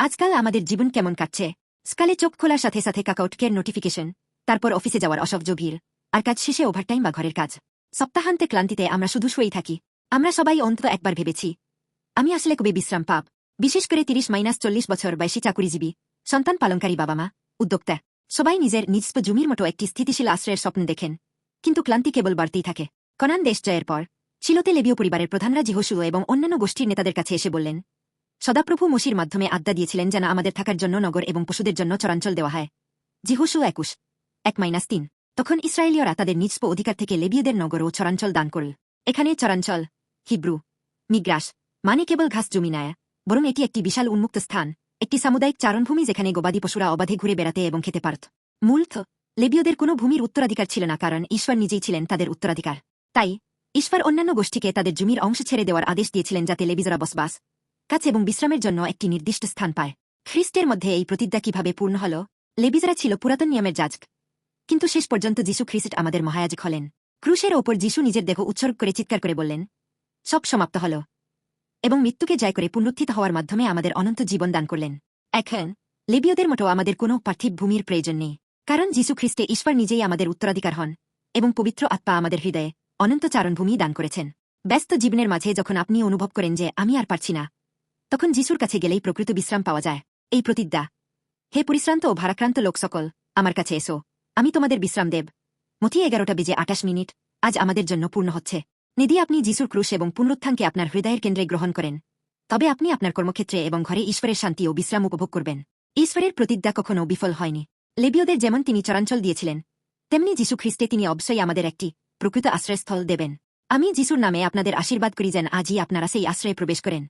আজকাল আমাদের জীবন কেমন কাটছে? সকালে চোখ খোলার সাথে সাথে কাকাউটকের নোটিফিকেশন, তারপর অফিসে যাওয়ার অসহ্য ভিড়, আর কাজ শেষে ওভারটাইম বা ঘরের কাজ। সপ্তাহান্তে ক্লান্তিতে আমরা শুধু শুয়েই থাকি। আমরা সবাই অন্তত একবার ভেবেছি, আমি আসলে কবে বিশ্রাম পাব? বিশেষ করে 30-40 বছর বয়সী চাকুরিজীবী, সন্তান পালনকারী বাবা মা, উদ্যোক্তা। সবাই নিজের নিজস্ব জমির মতো একটি স্থিতিশীল আশ্রয়ের স্বপ্ন দেখেন। কিন্তু ক্লান্তি কেবল বাড়তেই থাকে। কনান দেশ জয়ের পর শিলোতে লেবীয় পরিবারের প্রধানরা জিহোশু এবং অন্যান্য গোষ্ঠীর নেতাদের কাছে এসে বললেন, সদাপ্রভু মসির মাধ্যমে আড্ডা দিয়েছিলেন যেন আমাদের থাকার জন্য নগর এবং পশুদের জন্য চরাঞ্চল দেওয়া হয়। জিহোশু 21:1-3। তখন ইসরায়েলীয়রা তাদের নিজস্ব অধিকার থেকে লেবীয়দের নগর ও চরাঞ্চল দান করল। এখানে চরাঞ্চল, হিব্রু মিগ্রাস, মানে কেবল ঘাস জমি নয়, বরং এটি একটি বিশাল উন্মুক্ত স্থান, একটি সামুদায়িক চারণভূমি যেখানে গবাদি পশুরা অবাধে ঘুরে বেড়াতে এবং খেতে পারত। মূলত লেবীয়দের কোনো ভূমির উত্তরাধিকার ছিল না, কারণ ঈশ্বর নিজেই ছিলেন তাদের উত্তরাধিকার। তাই ঈশ্বর অন্যান্য গোষ্ঠীকে তাদের জমির অংশ ছেড়ে দেওয়ার আদেশ দিয়েছিলেন যাতে লেবীজরা বসবাস, কাজ এবং বিশ্রামের জন্য একটি নির্দিষ্ট স্থান পায়। খ্রিস্টের মধ্যে এই প্রতিজ্ঞা কিভাবে পূর্ণ হল? লেবীজরা ছিল পুরাতন নিয়মের যাজক, কিন্তু শেষ পর্যন্ত যিশু খ্রিস্ট আমাদের মহায়াজক হলেন। ক্রুশের ওপর যিশু নিজের দেহ উৎসর্গ করে চিৎকার করে বললেন, সব সমাপ্ত হল, এবং মৃত্যুকে জয় করে পুনরুত্থিত হওয়ার মাধ্যমে আমাদের অনন্ত জীবন দান করলেন। এখন লেবীয়দের মতো আমাদের কোনো পার্থিব ভূমির প্রয়োজন নেই, কারণ যিশু খ্রিস্টে ঈশ্বর নিজেই আমাদের উত্তরাধিকার হন এবং পবিত্র আত্মা আমাদের হৃদয়ে অনন্ত চারণভূমি দান করেছেন। ব্যস্ত জীবনের মাঝে যখন আপনি অনুভব করেন যে আমি আর পারছি না, তখন যিশুর কাছে গেলেই প্রকৃত বিশ্রাম পাওয়া যায়। এই প্রতিজ্ঞা, হে পরিশ্রান্ত ও ভারাক্রান্ত লোক সকল, আমার কাছে এসো, আমি তোমাদের বিশ্রাম দেব। মথি 11:28। আজ আমাদের জন্য পূর্ণ হচ্ছে। যদি আপনি যিশুর ক্রুশ এবং পুনরুত্থানকে আপনার হৃদয়ের কেন্দ্রে গ্রহণ করেন, তবে আপনি আপনার কর্মক্ষেত্রে এবং ঘরে ঈশ্বরের শান্তি ও বিশ্রাম উপভোগ করবেন। ঈশ্বরের প্রতিজ্ঞা কখনও বিফল হয়নি। লেবীয়দের যেমন তিনি চরাঞ্চল দিয়েছিলেন, তেমনি যিশু খ্রিস্টে তিনি অবশ্যই আমাদের একটি প্রকৃত আশ্রয়স্থল দেবেন। আমি যিশুর নামে আপনাদের আশীর্বাদ করি যেন আজই আপনারা সেই আশ্রয়ে প্রবেশ করেন।